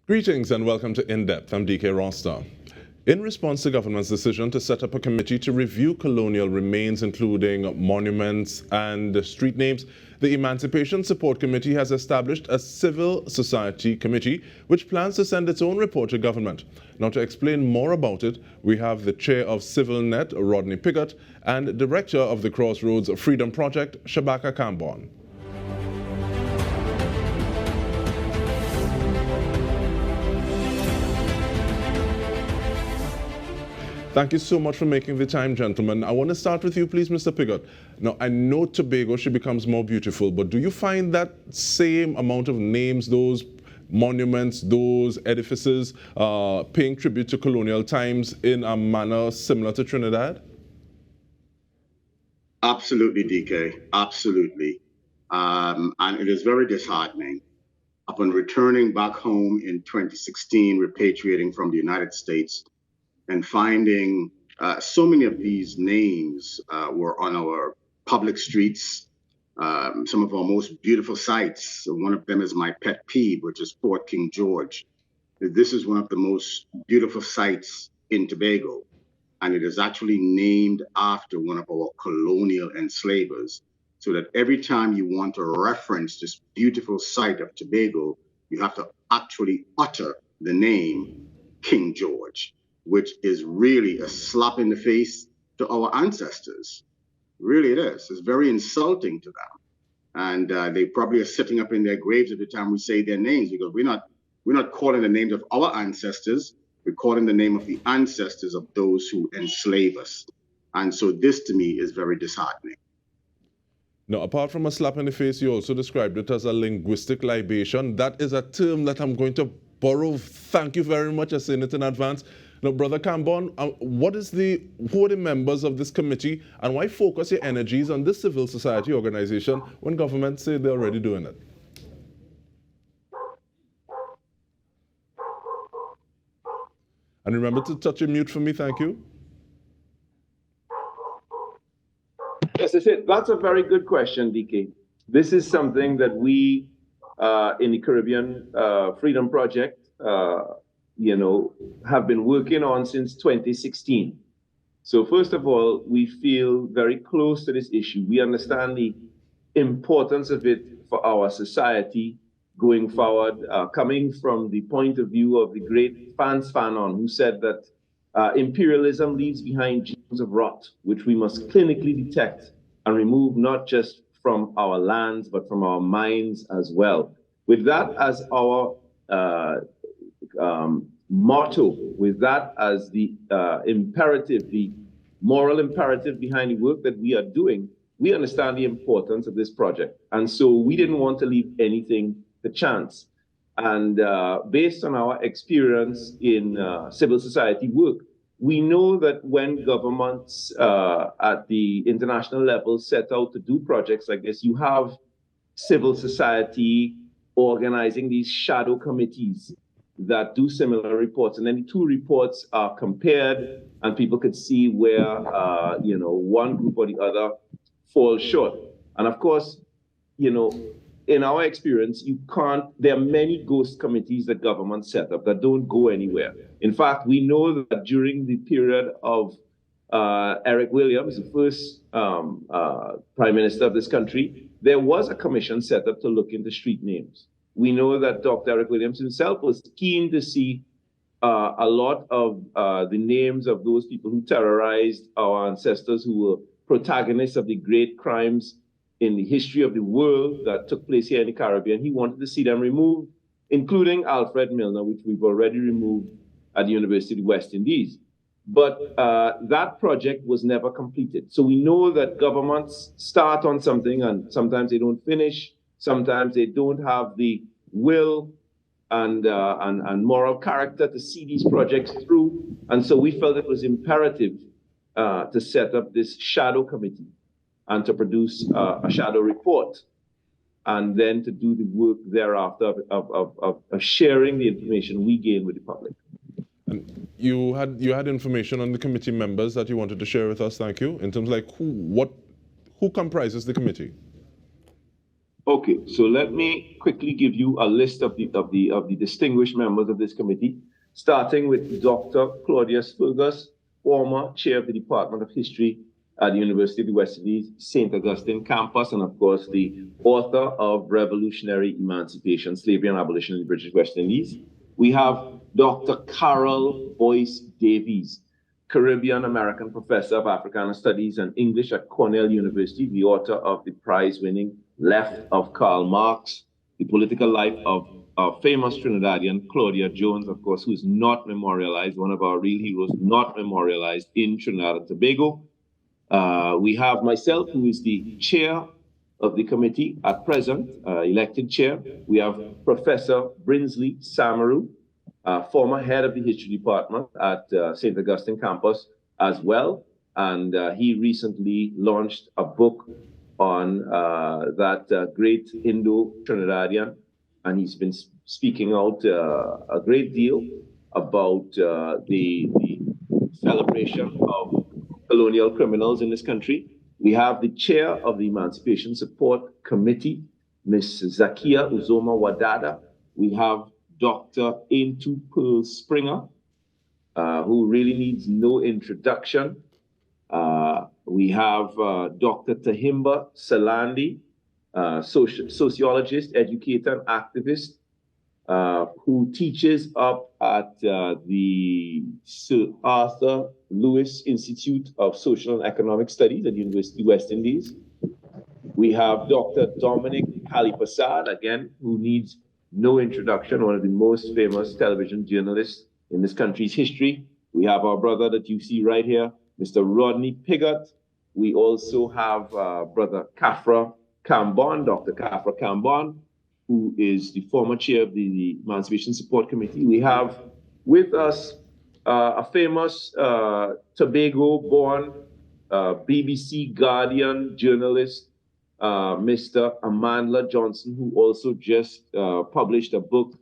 Greetings and welcome to In Depth. I'm Dike Rostant. In response to government's decision to set up a committee to review colonial remains, including monuments and street names, the Emancipation Support Committee has established a civil society committee which plans to send its own report to government. Now, to explain more about it, we have the chair of CivilNET, Rodney Piggot, and director of the Crossroads Freedom Project, Shabaka Kambon. Thank you so much for making the time, gentlemen. I want to start with you, please, Mr. Piggot. Now, I know Tobago, she becomes more beautiful, but do you find that same amount of names, those monuments, those edifices, paying tribute to colonial times in a manner similar to Trinidad? Absolutely, DK, absolutely. And it is very disheartening. Upon returning back home in 2016, repatriating from the United States, and finding so many of these names were on our public streets, some of our most beautiful sites. One of them is my pet peeve, which is Fort King George. This is one of the most beautiful sites in Tobago, and it is actually named after one of our colonial enslavers, so that every time you want to reference this beautiful site of Tobago, you have to actually utter the name King George, which is really a slap in the face to our ancestors. Really it is. It's very insulting to them. And they probably are sitting up in their graves every time we say their names, because we're not calling the names of our ancestors, we're calling the name of the ancestors of those who enslave us. And so this to me is very disheartening. Now, apart from a slap in the face, you also described it as a linguistic libation. That is a term that I'm going to borrow. Thank you very much for saying it in advance. Now, Brother Kambon, who are the members of this committee, and why focus your energies on this civil society organization when government say they're already doing it? And remember to touch your mute for me, thank you. Yes, that's a very good question, Dike. This is something that we in the Caribbean Freedom Project have been working on since 2016. So first of all, we feel very close to this issue. We understand the importance of it for our society going forward, coming from the point of view of the great Frantz Fanon, who said that imperialism leaves behind genes of rot, which we must clinically detect and remove not just from our lands, but from our minds as well. With that as our motto, with that as the imperative, the moral imperative behind the work that we are doing, we understand the importance of this project. And so we didn't want to leave anything to chance. And based on our experience in civil society work, we know that when governments at the international level set out to do projects like this, you have civil society organizing these shadow committees that do similar reports, and then the two reports are compared, and people could see where one group or the other falls short. And of course, in our experience, there are many ghost committees that governments set up that don't go anywhere. In fact, we know that during the period of Eric Williams, the first prime minister of this country, there was a commission set up to look into street names. We know that Dr. Eric Williams himself was keen to see a lot of the names of those people who terrorized our ancestors, who were protagonists of the great crimes in the history of the world that took place here in the Caribbean. He wanted to see them removed, including Alfred Milner, which we've already removed at the University of the West Indies. But that project was never completed. So we know that governments start on something and sometimes they don't finish. Sometimes they don't have the will and moral character to see these projects through. And so we felt it was imperative to set up this shadow committee and to produce a shadow report, and then to do the work thereafter of sharing the information we gain with the public. And you had information on the committee members that you wanted to share with us, thank you, in terms of like who comprises the committee? Okay, so let me quickly give you a list of the distinguished members of this committee, starting with Dr. Claudius Fergus, former chair of the Department of History at the University of the West Indies, St. Augustine campus, and of course the author of Revolutionary Emancipation, Slavery and Abolition in the British West Indies. We have Dr. Carol Boyce Davies, Caribbean American professor of Africana Studies and English at Cornell University, the author of the prize-winning Left of Karl Marx, the political life of famous Trinidadian Claudia Jones, of course, who is not memorialized, one of our real heroes, not memorialized in Trinidad and Tobago. We have myself, who is the chair of the committee at present, elected chair. We have Professor Brinsley Samaru, former head of the history department at St. Augustine campus as well. And he recently launched a book on that great Indo-Trinidadian, and he's been speaking out a great deal about the celebration of colonial criminals in this country. We have the chair of the Emancipation Support Committee, Ms. Zakia Uzoma Wadada. We have Dr. Aintu Pearl Springer, who really needs no introduction. We have Dr. Tahimba Salandi, sociologist, educator, and activist, who teaches up at the Sir Arthur Lewis Institute of Social and Economic Studies at the University of West Indies. We have Dr. Dominic Kalipasad, again, who needs no introduction, one of the most famous television journalists in this country's history. We have our brother that you see right here, Mr. Rodney Piggot. We also have Brother Kafra Kambon, Dr. Kafra Kambon, who is the former chair of the Emancipation Support Committee. We have with us a famous Tobago-born BBC Guardian journalist, Mr. Amandla Johnson, who also just published a book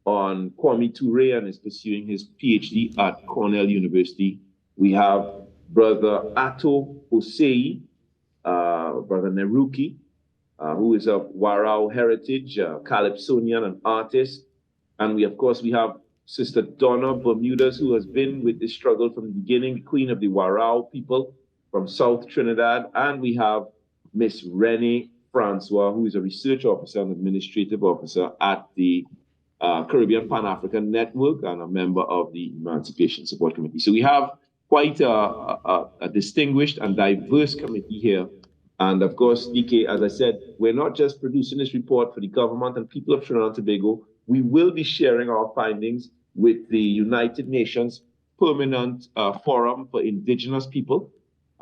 on Kwame Ture and is pursuing his PhD at Cornell University. We have Brother Ato Osei, Brother Neruki, who is of Warao heritage, Calypsonian and artist. And we, of course, we have Sister Donna Bermudez, who has been with the struggle from the beginning, the queen of the Warao people from South Trinidad. And we have Miss Renee Francois, who is a research officer and administrative officer at the Caribbean Pan-African Network and a member of the Emancipation Support Committee. So we have quite a distinguished and diverse committee here. And of course, Dike, as I said, we're not just producing this report for the government and people of Trinidad and Tobago. We will be sharing our findings with the United Nations Permanent Forum for Indigenous People,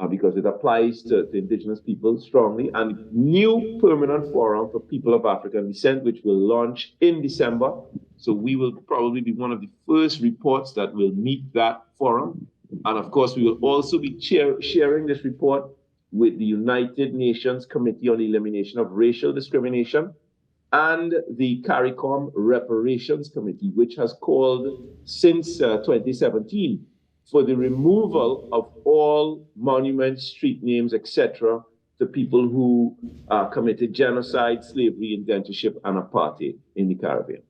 because it applies to Indigenous people strongly, and new Permanent Forum for People of African Descent, which will launch in December. So we will probably be one of the first reports that will meet that forum. And of course, we will also be sharing this report with the United Nations Committee on the Elimination of Racial Discrimination and the CARICOM Reparations Committee, which has called since 2017 for the removal of all monuments, street names, etc., to people who committed genocide, slavery, indentureship, and apartheid in the Caribbean.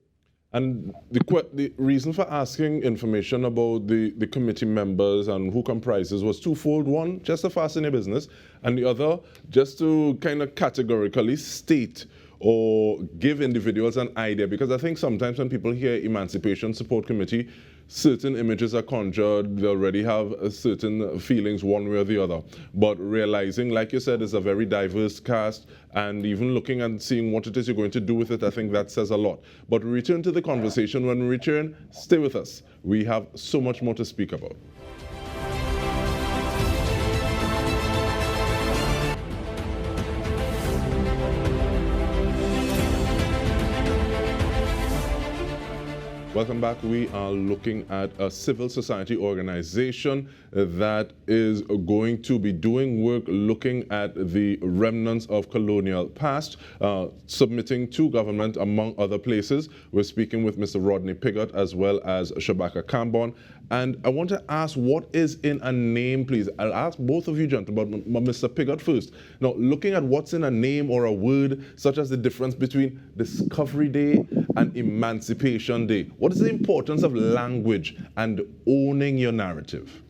And the reason for asking information about the committee members and who comprises was twofold. One, just to fasten your business, and the other, just to kind of categorically state or give individuals an idea, because I think sometimes when people hear Emancipation Support Committee, certain images are conjured, they already have certain feelings one way or the other. But realizing, like you said, it's a very diverse cast, and even looking and seeing what it is you're going to do with it, I think that says a lot. But we return to the conversation. When we return, stay with us. We have so much more to speak about. Welcome back. We are looking at a civil society organization that is going to be doing work looking at the remnants of colonial past, submitting to government among other places. We're speaking with Mr. Rodney Piggot as well as Shabaka Kambon. And I want to ask, what is in a name, please? I'll ask both of you gentlemen, but Mr. Piggot first. Now, looking at what's in a name or a word, such as the difference between Discovery Day and Emancipation Day, what is the importance of language and owning your narrative?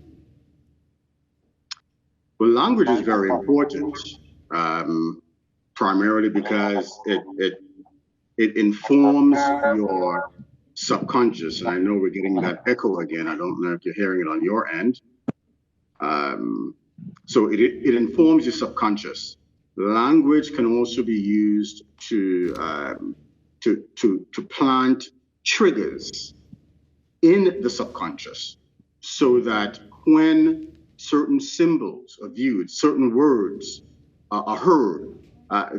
Well, language is very important, primarily because it informs your subconscious. And I know we're getting that echo again. I don't know if you're hearing it on your end. So it informs your subconscious. Language can also be used to plant triggers in the subconscious, so that when certain symbols are viewed, certain words are heard,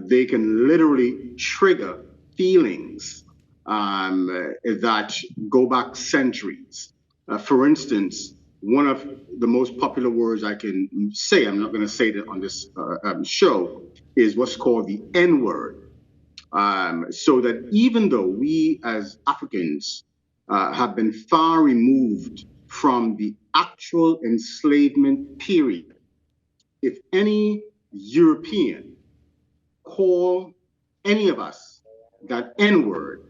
they can literally trigger feelings that go back centuries. For instance, one of the most popular words I can say, I'm not going to say that on this show, is what's called the N-word. So that even though we as Africans have been far removed from the actual enslavement period, if any European call any of us that N-word,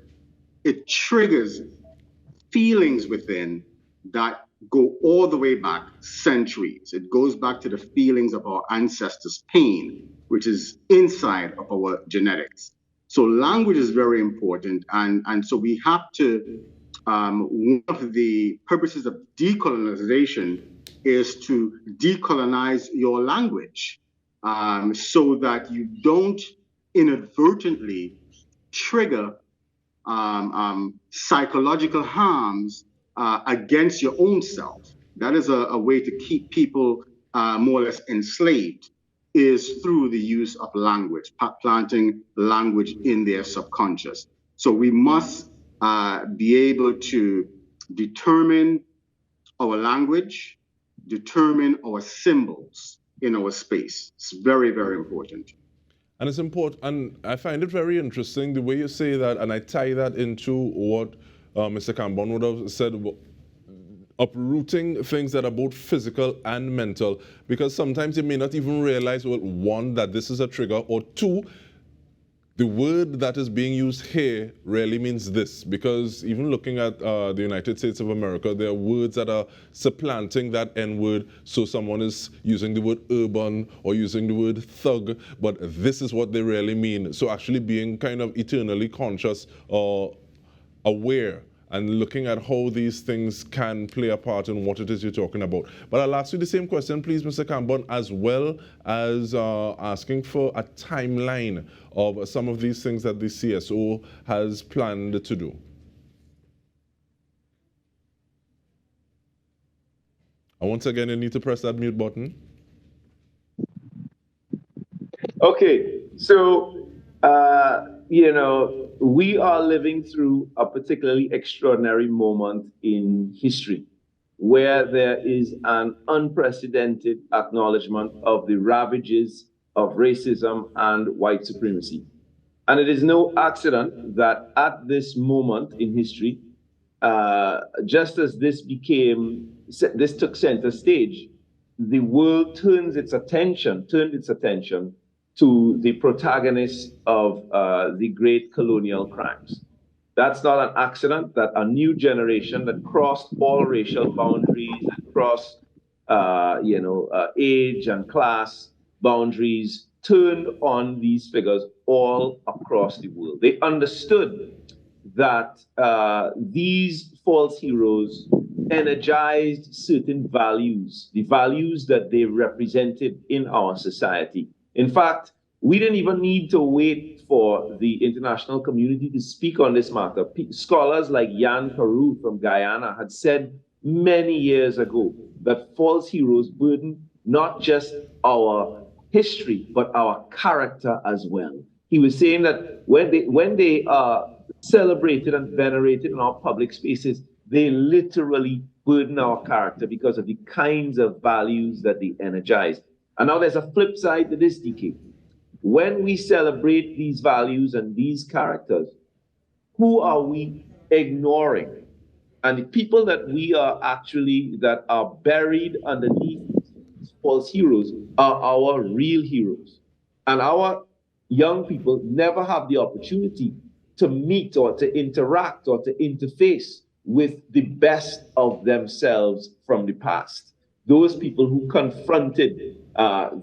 it triggers feelings within that go all the way back centuries. It goes back to the feelings of our ancestors' pain, which is inside of our genetics. So language is very important. And so we have to, one of the purposes of decolonization is to decolonize your language, so that you don't inadvertently trigger psychological harms against your own self. That is a way to keep people more or less enslaved, is through the use of language, planting language in their subconscious. So we must be able to determine our language, determine our symbols in our space. It's very, very important. And it's important, and I find it very interesting the way you say that, and I tie that into what Mr. Kambon would have said, uprooting things that are both physical and mental, because sometimes you may not even realize, well, one, that this is a trigger, or two, the word that is being used here really means this, because even looking at the United States of America, there are words that are supplanting that N-word. So someone is using the word urban or using the word thug, but this is what they really mean. So actually being kind of eternally conscious or aware and looking at how these things can play a part in what it is you're talking about. But I'll ask you the same question, please, Mr. Kambon, as well as asking for a timeline of some of these things that the CSO has planned to do. And once again, you need to press that mute button. Okay, so, you know, we are living through a particularly extraordinary moment in history where there is an unprecedented acknowledgement of the ravages of racism and white supremacy. And it is no accident that at this moment in history, just as this took center stage, the world turned its attention to the protagonists of the great colonial crimes. That's not an accident that a new generation that crossed all racial boundaries, that crossed age and class boundaries, turned on these figures all across the world. They understood that these false heroes energized certain values, the values that they represented in our society. In fact, we didn't even need to wait for the international community to speak on this matter. Scholars like Jan Carew from Guyana had said many years ago that false heroes burden not just our history, but our character as well. He was saying that when they celebrated and venerated in our public spaces, they literally burden our character because of the kinds of values that they energize. And now there's a flip side to this, Dike. When we celebrate these values and these characters, who are we ignoring? And the people that that are buried underneath these false heroes are our real heroes. And our young people never have the opportunity to meet or to interact or to interface with the best of themselves from the past. Those people who confronted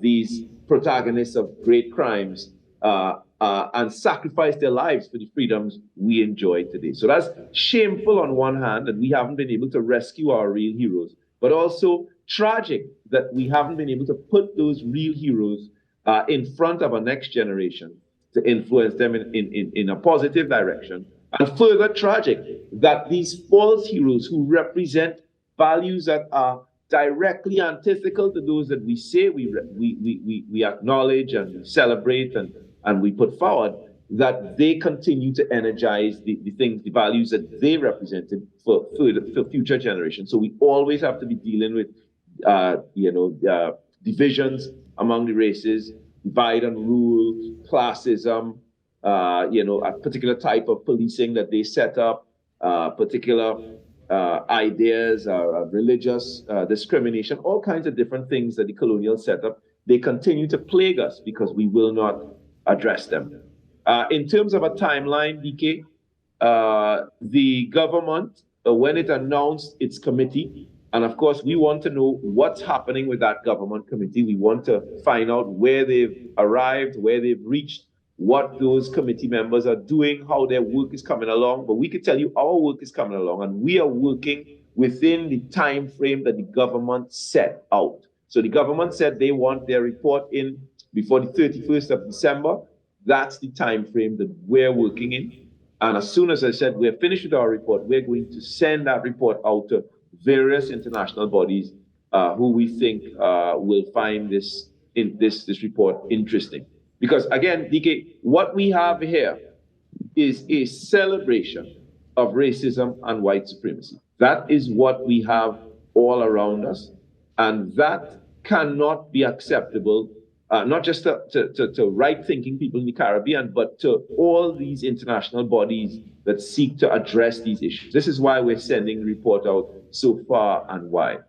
these protagonists of great crimes and sacrificed their lives for the freedoms we enjoy today. So that's shameful on one hand that we haven't been able to rescue our real heroes, but also tragic that we haven't been able to put those real heroes in front of our next generation to influence them in a positive direction. And further tragic that these false heroes who represent values that are directly antithetical to those that we say we acknowledge and we celebrate and we put forward, that they continue to energize the values that they represented for future generations. So we always have to be dealing with divisions among the races, divide and rule, classism, a particular type of policing that they set up, particular ideas, religious discrimination, all kinds of different things that the colonial set up. They continue to plague us because we will not address them. In terms of a timeline, Dike, the government, when it announced its committee, and of course, we want to know what's happening with that government committee. We want to find out where they've arrived, where they've reached, what those committee members are doing, how their work is coming along. But we can tell you our work is coming along, and we are working within the time frame that the government set out. So the government said they want their report in before the 31st of December. That's the time frame that we're working in. And as soon as I said we're finished with our report, we're going to send that report out to various international bodies who we think will find this report interesting. Because again, Dike, what we have here is a celebration of racism and white supremacy. That is what we have all around us. And that cannot be acceptable, not just to right-thinking people in the Caribbean, but to all these international bodies that seek to address these issues. This is why we're sending the report out so far and wide.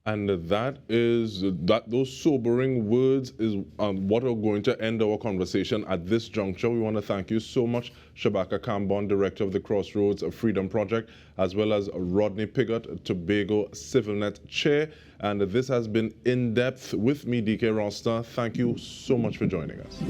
And those sobering words is what are going to end our conversation at this juncture. We want to thank you so much, Shabaka Kambon, Director of the Crossroads Freedom Project, as well as Rodney Piggot, Tobago CivilNET Chair. And this has been In Depth with me, Dike Rostant. Thank you so much for joining us.